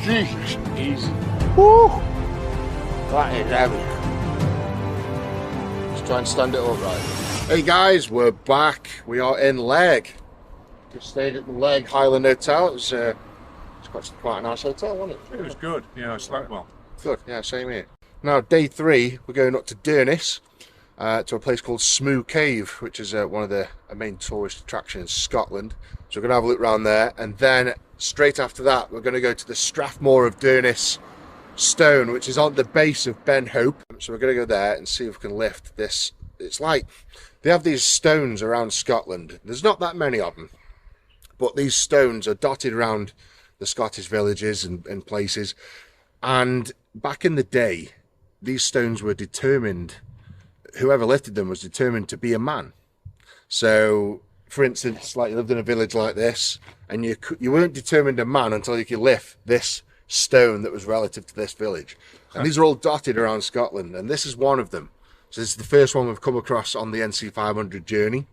Jesus. Easy. Woo! That is heavy. Let's try and stand it upright. Hey guys, we're back. We are in Leg. Just stayed at the Leg Highland Hotel. It's quite a nice hotel, wasn't it? It was good. Yeah, I slept well. Good, yeah, same here. Now, day 3, we're going up to Durnis, to a place called Smoo Cave, which is one of the main tourist attractions in Scotland. So we're going to have a look around there, and then straight after that, we're going to go to the Strathmore of Durnis stone, which is on the base of Ben Hope. So we're going to go there and see if we can lift this. It's like, they have these stones around Scotland. There's not that many of them, but these stones are dotted around the Scottish villages and places. And back in the day, these stones were determined, whoever lifted them was determined to be a man. So, for instance, like you lived in a village like this, and you weren't determined a man until you could lift this stone that was relative to this village. And these are all dotted around Scotland, and this is one of them. So this is the first one we've come across on the NC 500 journey.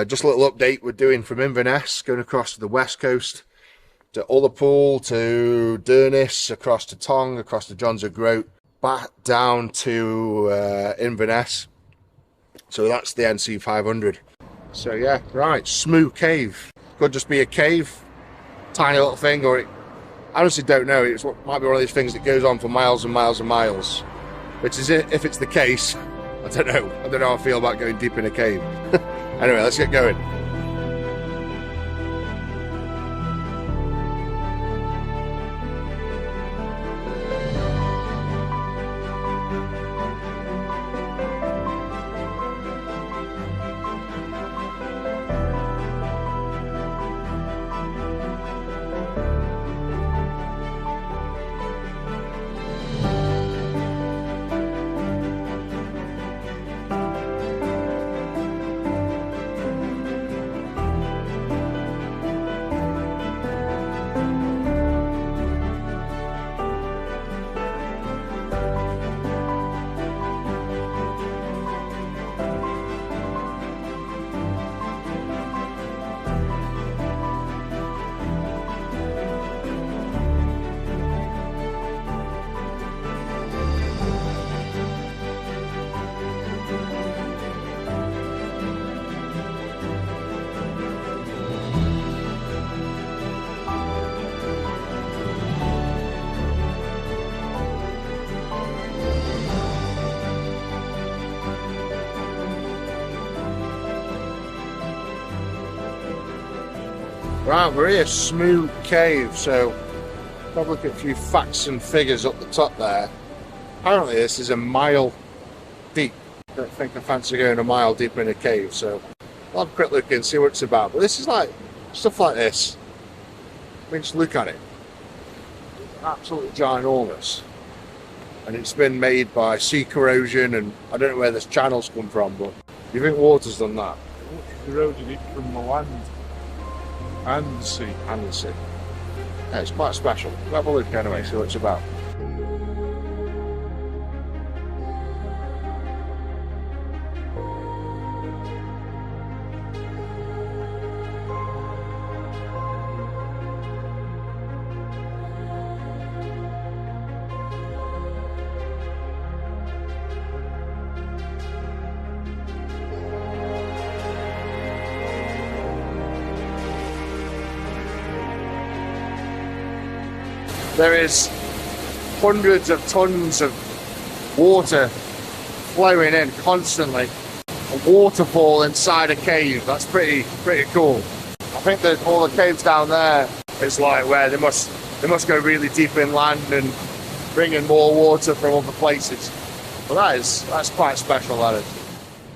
Just a little update, we're doing from Inverness, going across to the west coast, to Ullapool, to Durnis, across to Tong, across to Johns O'Groat, back down to Inverness. So that's the NC 500. So yeah, right, Smoo Cave. Could just be a cave, tiny little thing, or I honestly don't know. It might be one of these things that goes on for miles and miles and miles. Which is it, if it's the case, I don't know. I don't know how I feel about going deep in a cave. Anyway, let's get going. Right, we're here, Smoo Cave, so have a look at a few facts and figures up the top there. Apparently this is a mile deep. I don't think I fancy going a mile deep in a cave, so I'll have a quick look and see what it's about. But this is like, stuff like this, I mean, just look at it. It's absolutely ginormous. And it's been made by sea corrosion, and I don't know where this channel's come from, but you think water's done that? Eroded it from the land. And the sea. And the sea. Yeah, it's quite special. We'll have a look anyway, see what it's about. There is hundreds of tons of water flowing in constantly. A waterfall inside a cave. That's pretty cool. I think that all the caves down there is like where they must go really deep inland and bring in more water from other places. But that's quite special, that is.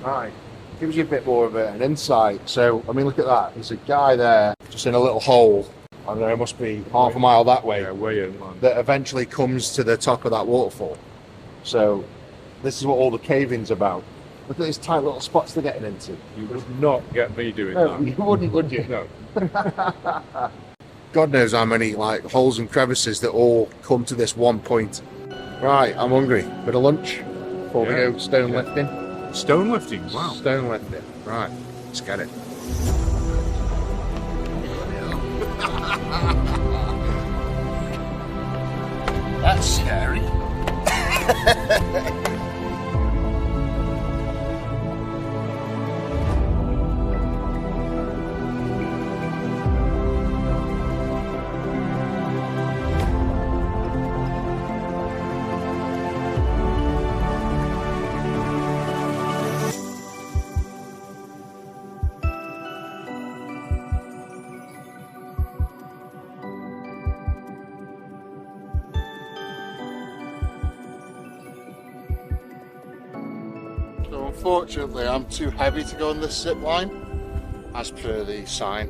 Right, gives you a bit more of an insight. So I mean, look at that. There's a guy there just in a little hole. I don't know, it must be half a mile that way. Yeah, way inland. That eventually comes to the top of that waterfall. So this is what all the caving's about. Look at these tight little spots they're getting into. You would not get me doing No, that. you wouldn't, would you? No. God knows how many like holes and crevices that all come to this one point. Right, I'm hungry. Bit of lunch before we go stone lifting. Stone lifting, wow. Stone lifting. Right, let's get it. scary. So unfortunately I'm too heavy to go on this zip line, as per the sign.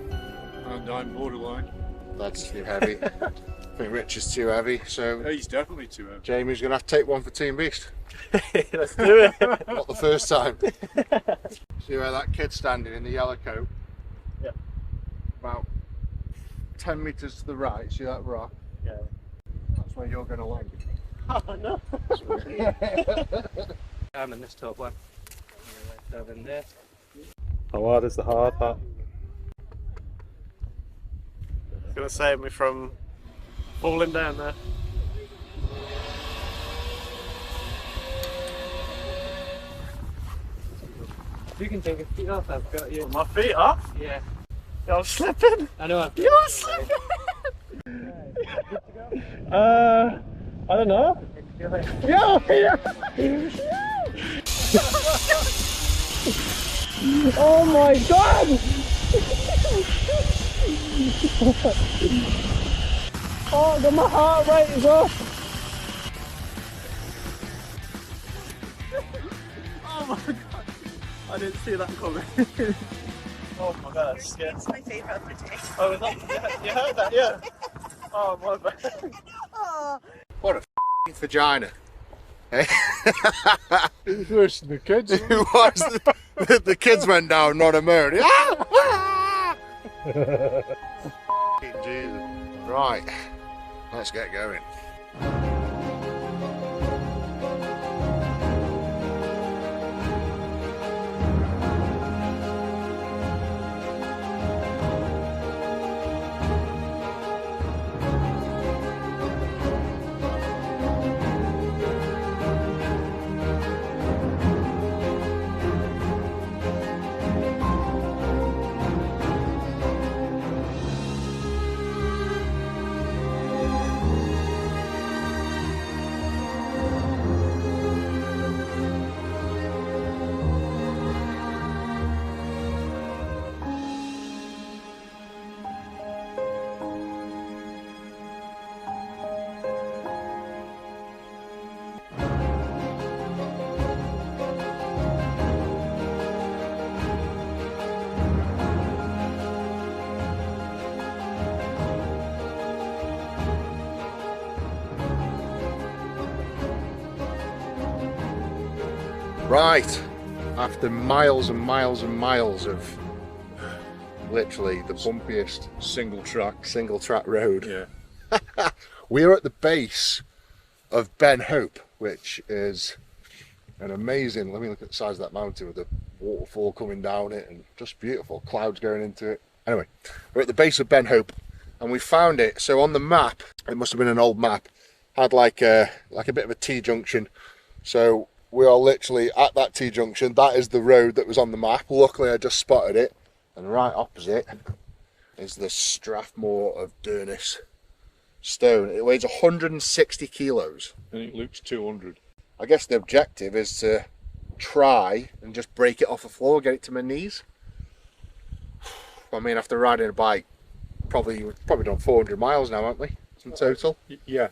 And I'm borderline. That's too heavy. I think Rich is too heavy, so He's definitely too heavy. Jamie's going to have to take one for Team Beast. Let's do it. Not the first time. See where that kid's standing in the yellow coat? Yeah. About 10 metres to the right, see that rock? Yeah. That's where you're going to land. Oh no. I'm in this top one. Down in there. How hard is the hard part? It's gonna save me from falling down there. You can take your feet off, I've got you. My feet off? Yeah. You're slipping? I know. You're slipping! I don't know. Yeah! Oh my god! Oh, my heart rate is up! Oh my god! I didn't see that coming. Oh my god, that's scary. It's my favourite of the day. Oh, is that, you heard that, yeah? Oh my god. Oh. What a vagina. Eh? It was worse than the kids. It was. The kids went down, not a murder. Jesus. Right, let's get going. Right, after miles and miles and miles of literally the bumpiest single track road, Yeah. we're at the base of Ben Hope, which is an amazing, let me look at the size of that mountain with the waterfall coming down it and just beautiful, clouds going into it. Anyway, we're at the base of Ben Hope and we found it. So on the map, it must have been an old map, had like a bit of a T-junction. So we are literally at that T-junction. That is the road that was on the map. Luckily I just spotted it. And right opposite is the Strathmore of Durnis stone. It weighs 160 kilos. And it looks 200. I guess the objective is to try and just break it off the floor, get it to my knees. I mean, after riding a bike, we've probably done 400 miles now, haven't we, in total? Yeah.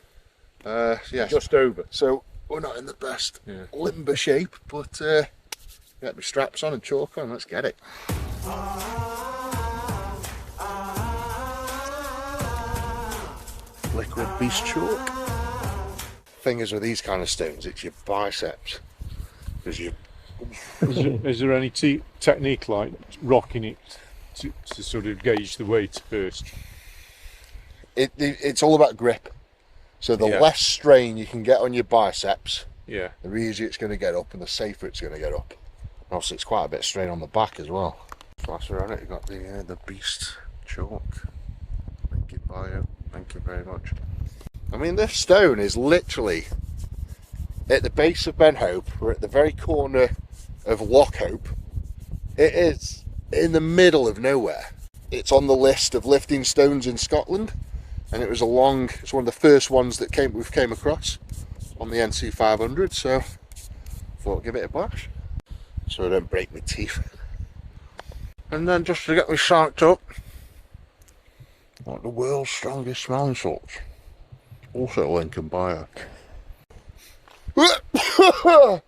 Yeah. Just over. So we're not in the best limber shape, but get my straps on and chalk on, let's get it. Liquid beast chalk. Thing is with these kind of stones, it's your biceps. Because you... Is there any technique like rocking it to sort of gauge the weight first? It's all about grip. So the less strain you can get on your biceps, Yeah. the easier it's going to get up and the safer it's going to get up. And also it's quite a bit of strain on the back as well. Plaster on it, you've got the beast chalk. Thank you, bio. Thank you very much. I mean, this stone is literally at the base of Ben Hope. We're at the very corner of Loch Hope. It is in the middle of nowhere. It's on the list of lifting stones in Scotland, and it's one of the first ones that we've came across on the NC 500, so thought I'd give it a bash so I don't break my teeth. And then just to get me psyched up, like the world's strongest smelling salts. Also a link in bio. Have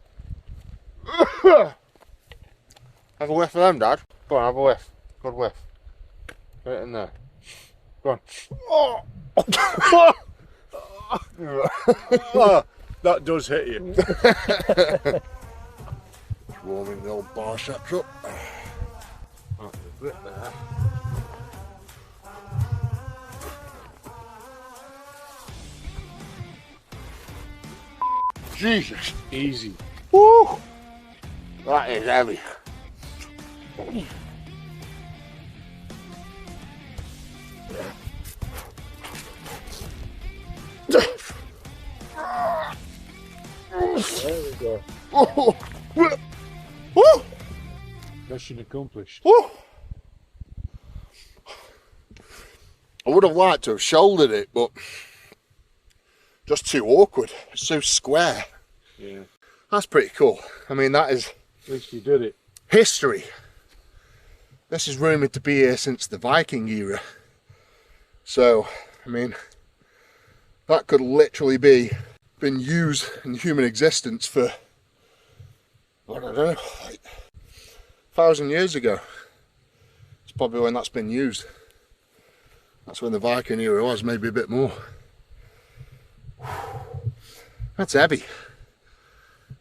a whiff of them, Dad. Go on, have a whiff. Good whiff. Get it in there. Go on. Oh, that does hit you. Warming the old biceps up. Oh, a bit there. Jesus. Easy. Woo! That is heavy. There we go. Oh. Mission accomplished. Oh. I would have liked to have shouldered it, but just too awkward. It's so square. Yeah. That's pretty cool. I mean, that is At least you did it. history. This is rumoured to be here since the Viking era. So, I mean, that could literally been used in human existence for, I don't know, like 1,000 years ago. It's probably when that's been used. That's when the Viking era was, maybe a bit more. That's heavy.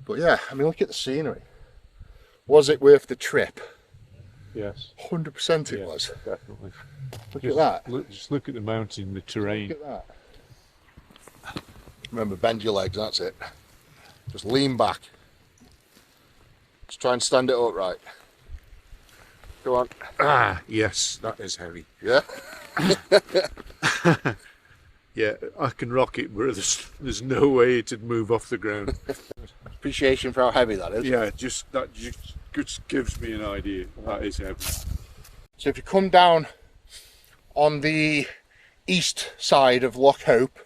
But yeah, I mean, look at the scenery. Was it worth the trip? Yes. 100% it Yeah, was. definitely. Look at that. Just look at the mountain, the terrain. Look at that. Remember, bend your legs, that's it. Just lean back. Just try and stand it upright. Go on. Ah, yes, that is heavy. Yeah? Yeah, I can rock it, but there's no way it'd move off the ground. Appreciation for how heavy that is. Yeah, that just gives me an idea. That is heavy. So if you come down on the east side of Loch Hope,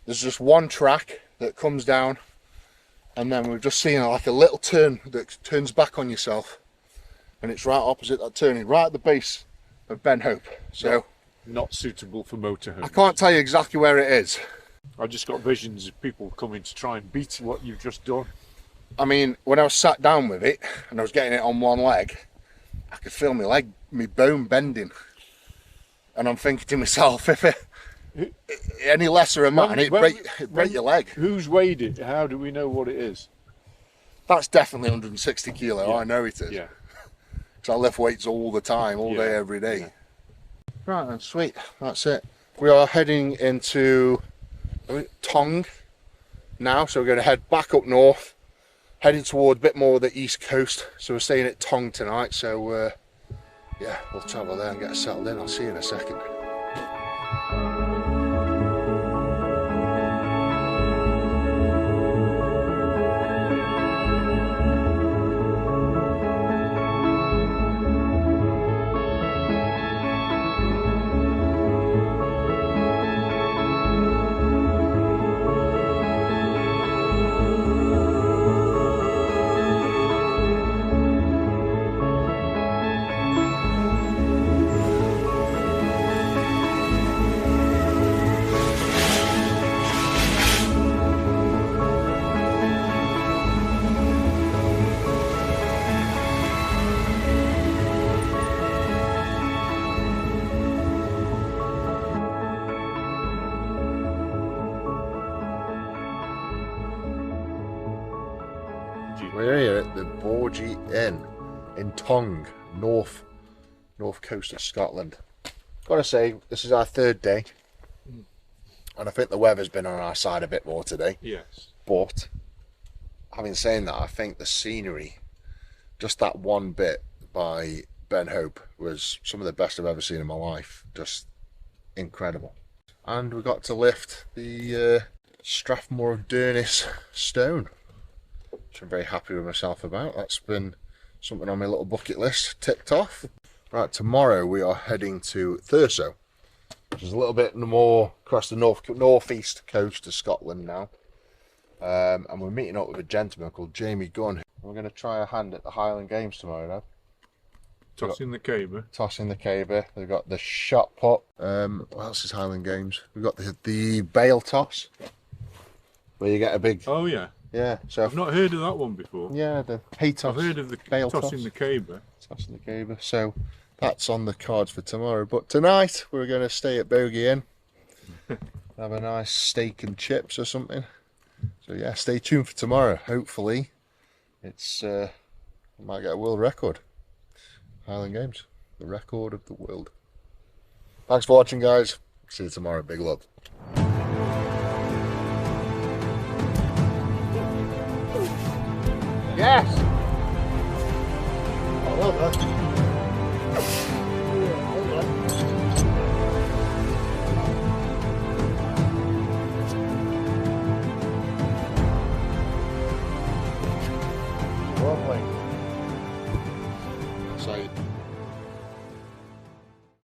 there's just one track that comes down, and then we've just seen like a little turn that turns back on yourself, and it's right opposite that turning, right at the base of Ben Hope. So Not suitable for motorhomes. I can't tell you exactly where it is. I just got visions of people coming to try and beat what you've just done. I mean, when I was sat down with it and I was getting it on one leg, I could feel my bone bending, and I'm thinking to myself, if any lesser amount, it'd break your leg. Who's weighed it? How do we know what it is? That's definitely 160 kilo. Yeah. I know it is. Yeah. Because I lift weights all the time, all day, every day. Yeah. Right then, sweet. That's it. We are heading into Tong now, so we're going to head back up north, heading toward a bit more of the east coast. So we're staying at Tong tonight. So yeah, we'll travel there and get us settled in. I'll see you in a second. We're here at the Borgie Inn in Tong, north coast of Scotland. Gotta say, this is our third day, and I think the weather's been on our side a bit more today. Yes. But having said that, I think the scenery, just that one bit by Ben Hope, was some of the best I've ever seen in my life. Just incredible. and we got to lift the Strathmore of Dernis stone, which I'm very happy with myself about. That's been something on my little bucket list ticked off. Right, tomorrow we are heading to Thurso, which is a little bit more across the northeast coast of Scotland now. And we're meeting up with a gentleman called Jamie Gunn. We're going to try a hand at the Highland Games tomorrow now. Tossing the caber. Tossing the caber. We've got the shot put. What else is Highland Games? We've got the bale toss, where you get a big... Oh yeah. Yeah. So I've not heard of that one before. yeah, the hay toss. I've heard of the bale tossing toss. the caber. Tossing the caber. So that's on the cards for tomorrow. But tonight we're going to stay at Bogey Inn. Have a nice steak and chips or something. So yeah, stay tuned for tomorrow. Hopefully it's we might get a world record. Highland Games, the record of the world. Thanks for watching, guys. See you tomorrow. Big love. Yes! Oh, well done. Lovely.